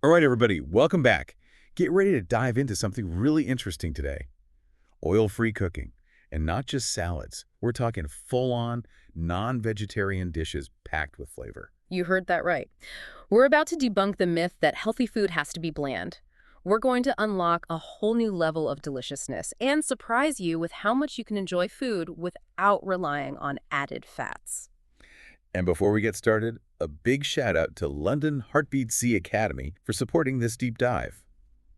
All right, everybody, welcome back. Get ready to dive into something really interesting today. Oil-free cooking. And not just salads. We're talking full-on, non-vegetarian dishes packed with flavor. You heard that right. We're about to debunk the myth that healthy food has to be bland. We're going to unlock a whole new level of deliciousness and surprise you with how much you can enjoy food without relying on added fats. And before we get started, a big shout out to London Heartbeat Sea Academy for supporting this deep dive.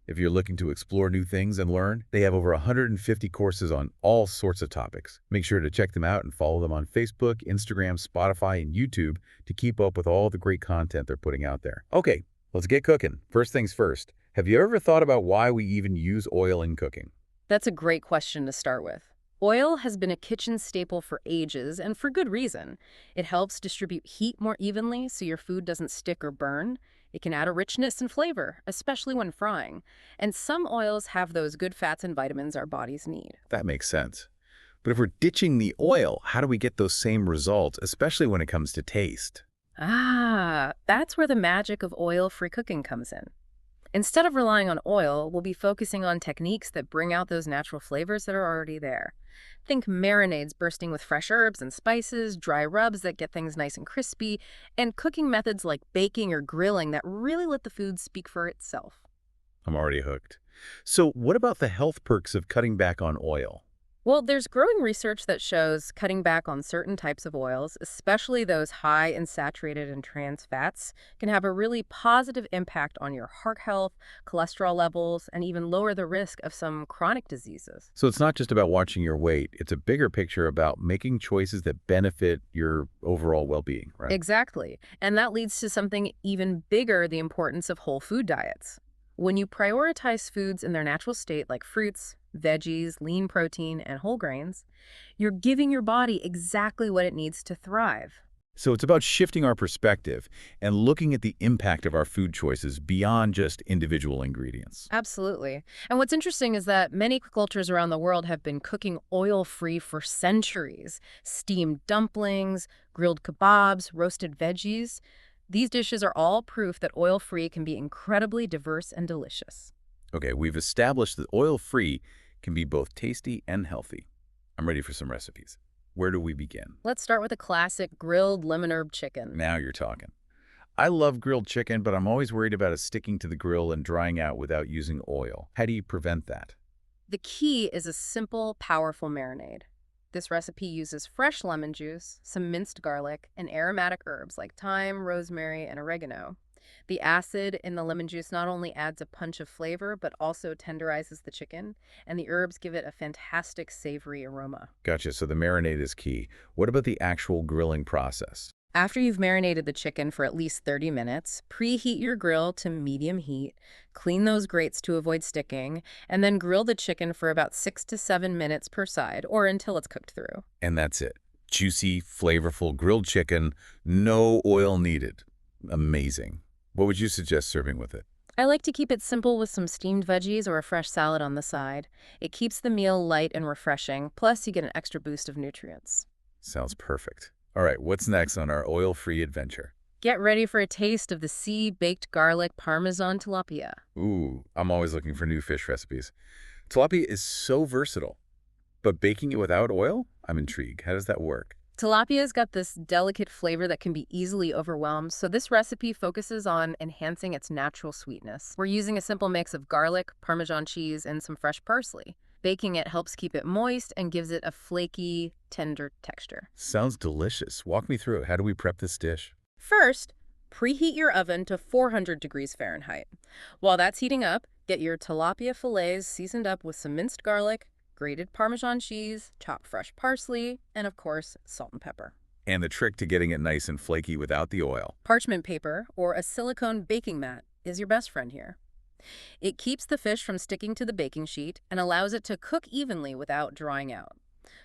If you're looking to explore new things and learn, they have over 150 courses on all sorts of topics. Make sure to check them out and follow them on Facebook, Instagram, Spotify, and YouTube to keep up with all the great content they're putting out there. Okay, let's get cooking. First things first, have you ever thought about why we even use oil in cooking? That's a great question to start with. Oil has been a kitchen staple for ages, and for good reason. It helps distribute heat more evenly so your food doesn't stick or burn. It can add a richness and flavor, especially when frying. And some oils have those good fats and vitamins our bodies need. That makes sense. But if we're ditching the oil, how do we get those same results, especially when it comes to taste? That's where the magic of oil-free cooking comes in. Instead of relying on oil, we'll be focusing on techniques that bring out those natural flavors that are already there. Think marinades bursting with fresh herbs and spices, dry rubs that get things nice and crispy, and cooking methods like baking or grilling that really let the food speak for itself. I'm already hooked. So what about the health perks of cutting back on oil? Well, there's growing research that shows cutting back on certain types of oils, especially those high in saturated and trans fats, can have a really positive impact on your heart health, cholesterol levels, and even lower the risk of some chronic diseases. So it's not just about watching your weight. It's a bigger picture about making choices that benefit your overall well-being, right? Exactly. And that leads to something even bigger, the importance of whole food diets. When you prioritize foods in their natural state like fruits, veggies, lean protein, and whole grains, you're giving your body exactly what it needs to thrive. So it's about shifting our perspective and looking at the impact of our food choices beyond just individual ingredients. Absolutely. And what's interesting is that many cultures around the world have been cooking oil-free for centuries. Steamed dumplings, grilled kebabs, roasted veggies. These dishes are all proof that oil-free can be incredibly diverse and delicious. Okay, we've established that oil-free can be both tasty and healthy. I'm ready for some recipes. Where do we begin? Let's start with a classic grilled lemon herb chicken. Now you're talking. I love grilled chicken, but I'm always worried about it sticking to the grill and drying out without using oil. How do you prevent that? The key is a simple, powerful marinade. This recipe uses fresh lemon juice, some minced garlic, and aromatic herbs like thyme, rosemary, and oregano. The acid in the lemon juice not only adds a punch of flavor, but also tenderizes the chicken, and the herbs give it a fantastic savory aroma. Gotcha, so the marinade is key. What about the actual grilling process? After you've marinated the chicken for at least 30 minutes, preheat your grill to medium heat, clean those grates to avoid sticking, and then grill the chicken for about 6 to 7 minutes per side, or until it's cooked through. And that's it. Juicy, flavorful grilled chicken, no oil needed. Amazing. What would you suggest serving with it? I like to keep it simple with some steamed veggies or a fresh salad on the side. It keeps the meal light and refreshing, plus you get an extra boost of nutrients. Sounds perfect. All right, what's next on our oil-free adventure? Get ready for a taste of the sea-baked garlic parmesan tilapia. Ooh, I'm always looking for new fish recipes. Tilapia is so versatile, but baking it without oil? I'm intrigued. How does that work? Tilapia's got this delicate flavor that can be easily overwhelmed, so this recipe focuses on enhancing its natural sweetness. We're using a simple mix of garlic, Parmesan cheese, and some fresh parsley. Baking it helps keep it moist and gives it a flaky, tender texture. Sounds delicious. Walk me through it. How do we prep this dish? First, preheat your oven to 400 degrees Fahrenheit. While that's heating up, get your tilapia fillets seasoned up with some minced garlic, grated Parmesan cheese, chopped fresh parsley, and of course, salt and pepper. And the trick to getting it nice and flaky without the oil. Parchment paper or a silicone baking mat is your best friend here. It keeps the fish from sticking to the baking sheet and allows it to cook evenly without drying out.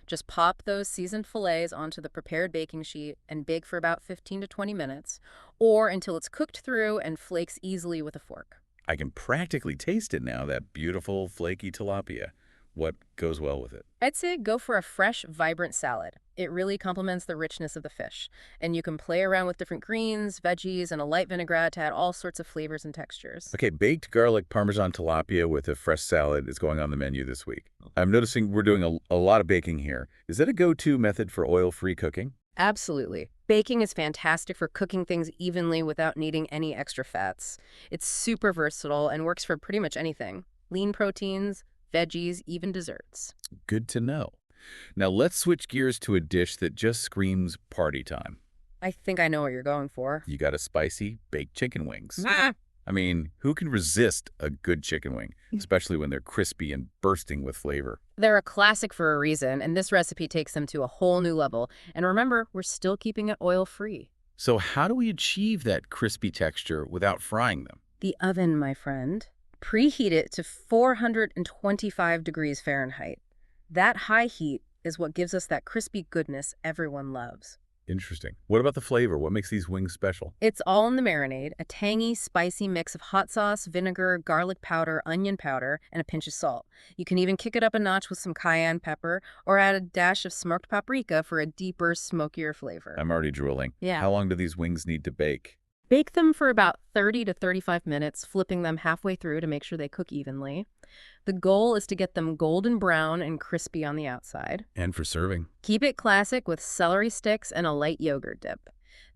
Just pop those seasoned fillets onto the prepared baking sheet and bake for about 15 to 20 minutes, or until it's cooked through and flakes easily with a fork. I can practically taste it now, that beautiful, flaky tilapia. What goes well with it? I'd say go for a fresh, vibrant salad. It really complements the richness of the fish. And you can play around with different greens, veggies, and a light vinaigrette to add all sorts of flavors and textures. Okay, baked garlic parmesan tilapia with a fresh salad is going on the menu this week. I'm noticing we're doing a lot of baking here. Is that a go-to method for oil-free cooking? Absolutely. Baking is fantastic for cooking things evenly without needing any extra fats. It's super versatile and works for pretty much anything. Lean proteins, veggies, even desserts. Good to know. Now let's switch gears to a dish that just screams party time. I think I know what you're going for. You got a spicy baked chicken wings. Ah, I mean, who can resist a good chicken wing, especially when they're crispy and bursting with flavor? they're a classic for a reason, and this recipe takes them to a whole new level. And remember, we're still keeping it oil-free. So how do we achieve that crispy texture without frying them? The oven, my friend. Preheat it to 425 degrees Fahrenheit. That high heat is what gives us that crispy goodness everyone loves. Interesting. What about the flavor? What makes these wings special? It's all in the marinade, a tangy, spicy mix of hot sauce, vinegar, garlic powder, onion powder, and a pinch of salt. You can even kick it up a notch with some cayenne pepper or add a dash of smoked paprika for a deeper, smokier flavor. I'm already drooling. Yeah. How long do these wings need to bake? Bake them for about 30 to 35 minutes, flipping them halfway through to make sure they cook evenly. The goal is to get them golden brown and crispy on the outside. And for serving? Keep it classic with celery sticks and a light yogurt dip.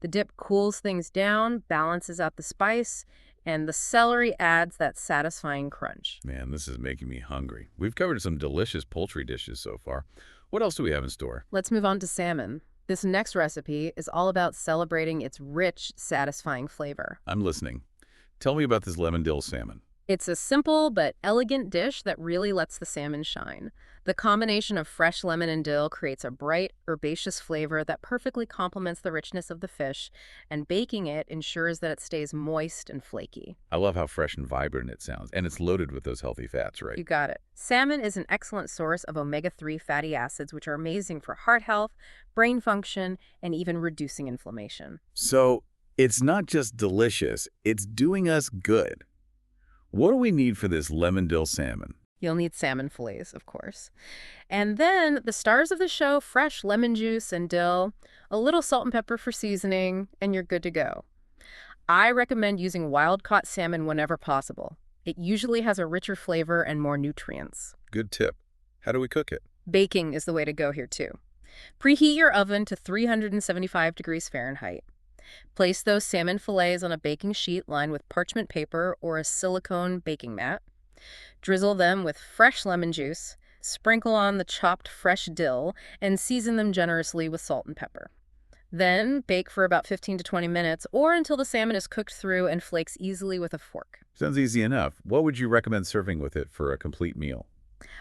The dip cools things down, balances out the spice, and the celery adds that satisfying crunch. Man, this is making me hungry. We've covered some delicious poultry dishes so far. What else do we have in store? Let's move on to salmon. This next recipe is all about celebrating its rich, satisfying flavor. I'm listening. Tell me about this lemon dill salmon. It's a simple but elegant dish that really lets the salmon shine. The combination of fresh lemon and dill creates a bright, herbaceous flavor that perfectly complements the richness of the fish, and baking it ensures that it stays moist and flaky. I love how fresh and vibrant it sounds, and it's loaded with those healthy fats, right? You got it. Salmon is an excellent source of omega-3 fatty acids, which are amazing for heart health, brain function, and even reducing inflammation. So, it's not just delicious, it's doing us good. What do we need for this lemon dill salmon? You'll need salmon fillets, of course. And then the stars of the show, fresh lemon juice and dill, a little salt and pepper for seasoning, and you're good to go. I recommend using wild-caught salmon whenever possible. It usually has a richer flavor and more nutrients. Good tip. How do we cook it? Baking is the way to go here, too. Preheat your oven to 375 degrees Fahrenheit. Place those salmon fillets on a baking sheet lined with parchment paper or a silicone baking mat. Drizzle them with fresh lemon juice, sprinkle on the chopped fresh dill, and season them generously with salt and pepper. Then bake for about 15 to 20 minutes or until the salmon is cooked through and flakes easily with a fork. Sounds easy enough. What would you recommend serving with it for a complete meal?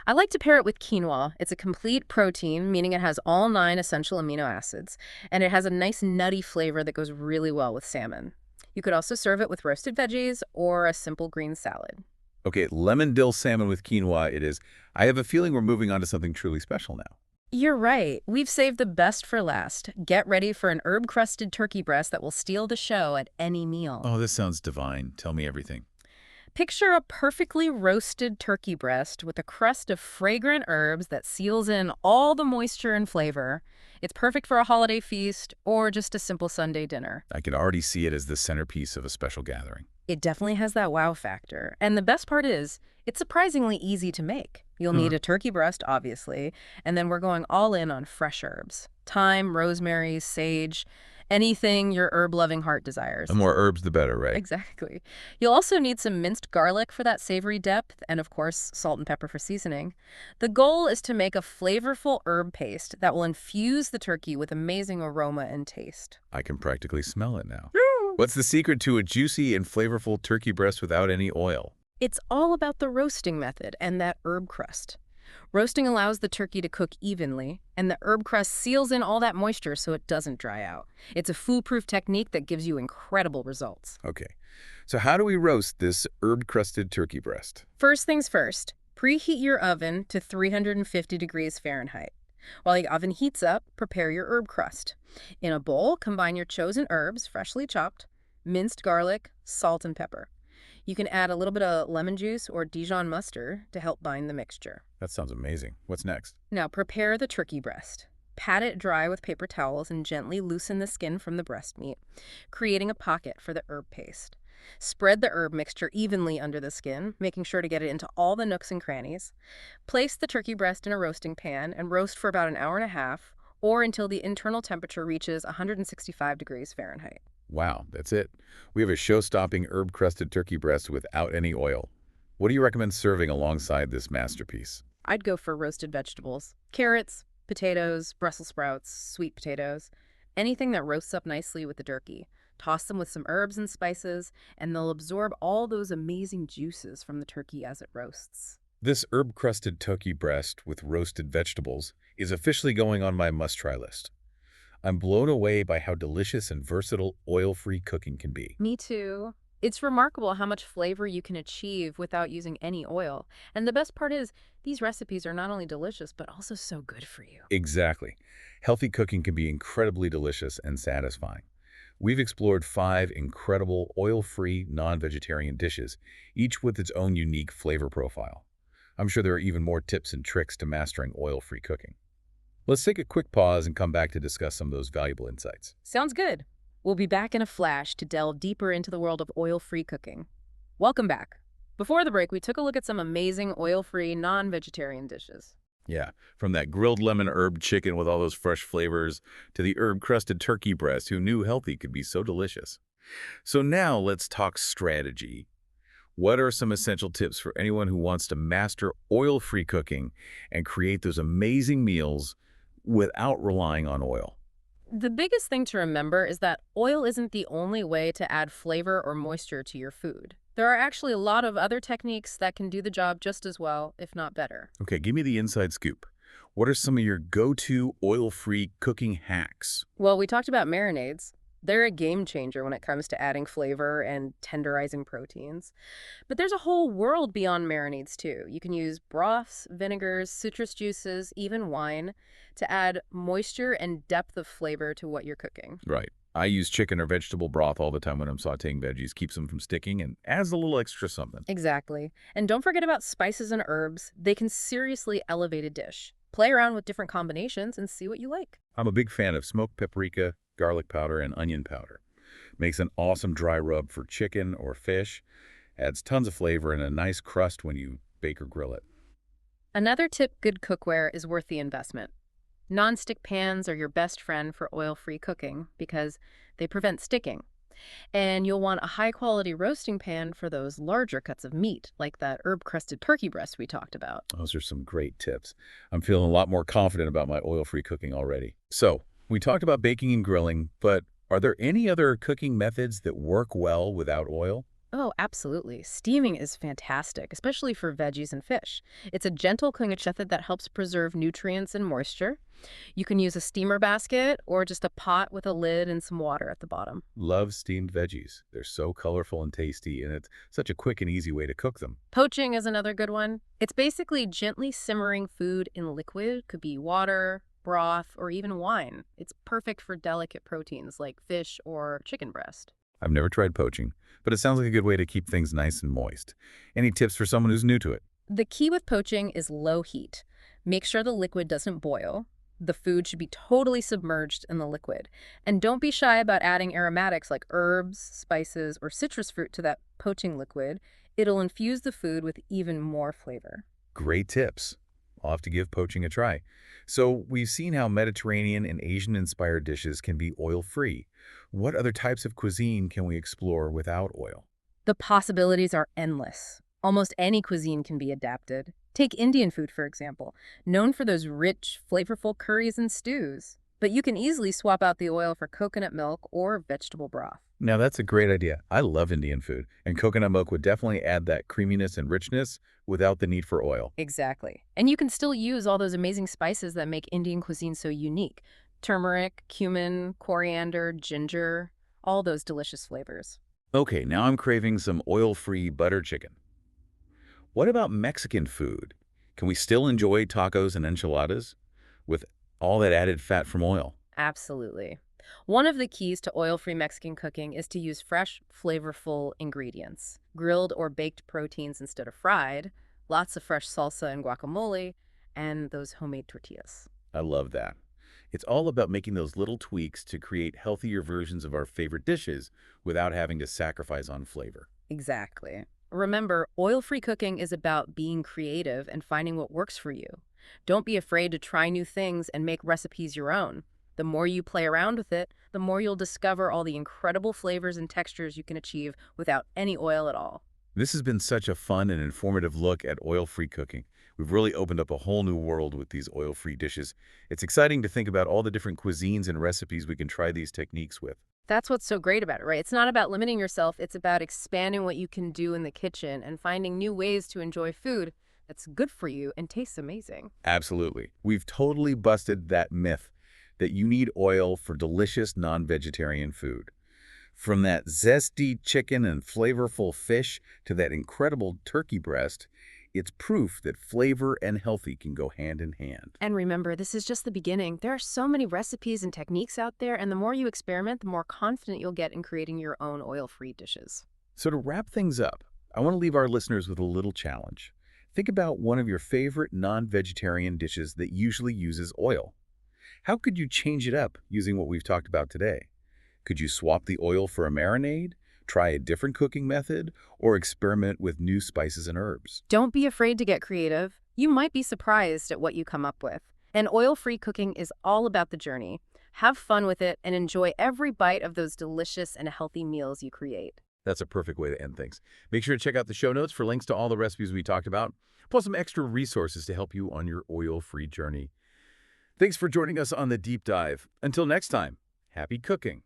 I like to pair it with quinoa. It's a complete protein, meaning it has all 9 essential amino acids, and it has a nice nutty flavor that goes really well with salmon. You could also serve it with roasted veggies or a simple green salad. Okay, lemon dill salmon with quinoa it is. I have a feeling we're moving on to something truly special now. You're right. We've saved the best for last. Get ready for an herb-crusted turkey breast that will steal the show at any meal. Oh, this sounds divine. Tell me everything. Picture a perfectly roasted turkey breast with a crust of fragrant herbs that seals in all the moisture and flavor. It's perfect for a holiday feast or just a simple Sunday dinner. I can already see it as the centerpiece of a special gathering. It definitely has that wow factor. And the best part is, it's surprisingly easy to make. You'll need a turkey breast, obviously, and then we're going all in on fresh herbs. Thyme, rosemary, sage, anything your herb-loving heart desires. The more herbs, the better, right? Exactly. You'll also need some minced garlic for that savory depth, and of course, salt and pepper for seasoning. The goal is to make a flavorful herb paste that will infuse the turkey with amazing aroma and taste. I can practically smell it now. What's the secret to a juicy and flavorful turkey breast without any oil? It's all about the roasting method and that herb crust. Roasting allows the turkey to cook evenly, and the herb crust seals in all that moisture so it doesn't dry out. It's a foolproof technique that gives you incredible results. Okay, so how do we roast this herb-crusted turkey breast? First things first, preheat your oven to 350 degrees Fahrenheit. While the oven heats up, prepare your herb crust. In a bowl, combine your chosen herbs, freshly chopped, minced garlic, salt, and pepper. You can add a little bit of lemon juice or Dijon mustard to help bind the mixture. That sounds amazing. What's next? Now, prepare the turkey breast. Pat it dry with paper towels and gently loosen the skin from the breast meat, creating a pocket for the herb paste. Spread the herb mixture evenly under the skin, making sure to get it into all the nooks and crannies. Place the turkey breast in a roasting pan and roast for about an hour and a half, or until the internal temperature reaches 165 degrees Fahrenheit. Wow, that's it. We have a show-stopping herb-crusted turkey breast without any oil. What do you recommend serving alongside this masterpiece? I'd go for roasted vegetables. Carrots, potatoes, Brussels sprouts, sweet potatoes, anything that roasts up nicely with the turkey. Toss them with some herbs and spices, and they'll absorb all those amazing juices from the turkey as it roasts. This herb-crusted turkey breast with roasted vegetables is officially going on my must-try list. I'm blown away by how delicious and versatile oil-free cooking can be. Me too. It's remarkable how much flavor you can achieve without using any oil. And the best part is, these recipes are not only delicious, but also so good for you. Exactly. Healthy cooking can be incredibly delicious and satisfying. We've explored 5 incredible oil-free, non-vegetarian dishes, each with its own unique flavor profile. I'm sure there are even more tips and tricks to mastering oil-free cooking. Let's take a quick pause and come back to discuss some of those valuable insights. Sounds good. We'll be back in a flash to delve deeper into the world of oil-free cooking. Welcome back. Before the break, we took a look at some amazing oil-free, non-vegetarian dishes. Yeah, from that grilled lemon herb chicken with all those fresh flavors to the herb-crusted turkey breast, who knew healthy could be so delicious. So now let's talk strategy. What are some essential tips for anyone who wants to master oil-free cooking and create those amazing meals without relying on oil? The biggest thing to remember is that oil isn't the only way to add flavor or moisture to your food. There are actually a lot of other techniques that can do the job just as well, if not better. Okay, give me the inside scoop. What are some of your go-to oil-free cooking hacks? Well, we talked about marinades. They're a game changer when it comes to adding flavor and tenderizing proteins. But there's a whole world beyond marinades, too. You can use broths, vinegars, citrus juices, even wine to add moisture and depth of flavor to what you're cooking. Right. I use chicken or vegetable broth all the time when I'm sautéing veggies. Keeps them from sticking and adds a little extra something. Exactly. And don't forget about spices and herbs. They can seriously elevate a dish. Play around with different combinations and see what you like. I'm a big fan of smoked paprika, garlic powder, and onion powder. Makes an awesome dry rub for chicken or fish. Adds tons of flavor and a nice crust when you bake or grill it. Another tip: good cookware is worth the investment. Non-stick pans are your best friend for oil-free cooking because they prevent sticking. And you'll want a high-quality roasting pan for those larger cuts of meat, like that herb-crusted turkey breast we talked about. Those are some great tips. I'm feeling a lot more confident about my oil-free cooking already. So, we talked about baking and grilling, but are there any other cooking methods that work well without oil? Oh, absolutely. Steaming is fantastic, especially for veggies and fish. It's a gentle cooking method that helps preserve nutrients and moisture. You can use a steamer basket or just a pot with a lid and some water at the bottom. Love steamed veggies. They're so colorful and tasty, and it's such a quick and easy way to cook them. Poaching is another good one. It's basically gently simmering food in liquid, could be water, broth, or even wine. It's perfect for delicate proteins like fish or chicken breast. I've never tried poaching, but it sounds like a good way to keep things nice and moist. Any tips for someone who's new to it? The key with poaching is low heat. Make sure the liquid doesn't boil. The food should be totally submerged in the liquid. And don't be shy about adding aromatics like herbs, spices, or citrus fruit to that poaching liquid. It'll infuse the food with even more flavor. Great tips. I'll have to give poaching a try. So we've seen how Mediterranean and Asian-inspired dishes can be oil-free. What other types of cuisine can we explore without oil? The possibilities are endless. Almost any cuisine can be adapted. Take Indian food, for example, known for those rich, flavorful curries and stews. But you can easily swap out the oil for coconut milk or vegetable broth. Now that's a great idea. I love Indian food, and coconut milk would definitely add that creaminess and richness without the need for oil. Exactly. And you can still use all those amazing spices that make Indian cuisine so unique. Turmeric, cumin, coriander, ginger, all those delicious flavors. Okay, now I'm craving some oil-free butter chicken. What about Mexican food? Can we still enjoy tacos and enchiladas with all that added fat from oil? Absolutely. One of the keys to oil-free Mexican cooking is to use fresh, flavorful ingredients, grilled or baked proteins instead of fried, lots of fresh salsa and guacamole, and those homemade tortillas. I love that. It's all about making those little tweaks to create healthier versions of our favorite dishes without having to sacrifice on flavor. Exactly. Remember, oil-free cooking is about being creative and finding what works for you. Don't be afraid to try new things and make recipes your own. The more you play around with it, the more you'll discover all the incredible flavors and textures you can achieve without any oil at all. This has been such a fun and informative look at oil-free cooking. We've really opened up a whole new world with these oil-free dishes. It's exciting to think about all the different cuisines and recipes we can try these techniques with. That's what's so great about it, right? It's not about limiting yourself, it's about expanding what you can do in the kitchen and finding new ways to enjoy food that's good for you and tastes amazing. Absolutely. We've totally busted that myth that you need oil for delicious non-vegetarian food. From that zesty chicken and flavorful fish to that incredible turkey breast, it's proof that flavor and healthy can go hand in hand. And remember, this is just the beginning. There are so many recipes and techniques out there, and the more you experiment, the more confident you'll get in creating your own oil-free dishes. So to wrap things up, I want to leave our listeners with a little challenge. Think about one of your favorite non-vegetarian dishes that usually uses oil. How could you change it up using what we've talked about today? Could you swap the oil for a marinade, try a different cooking method, or experiment with new spices and herbs? Don't be afraid to get creative. You might be surprised at what you come up with. And oil-free cooking is all about the journey. Have fun with it and enjoy every bite of those delicious and healthy meals you create. That's a perfect way to end things. Make sure to check out the show notes for links to all the recipes we talked about, plus some extra resources to help you on your oil-free journey. Thanks for joining us on the deep dive. Until next time, happy cooking.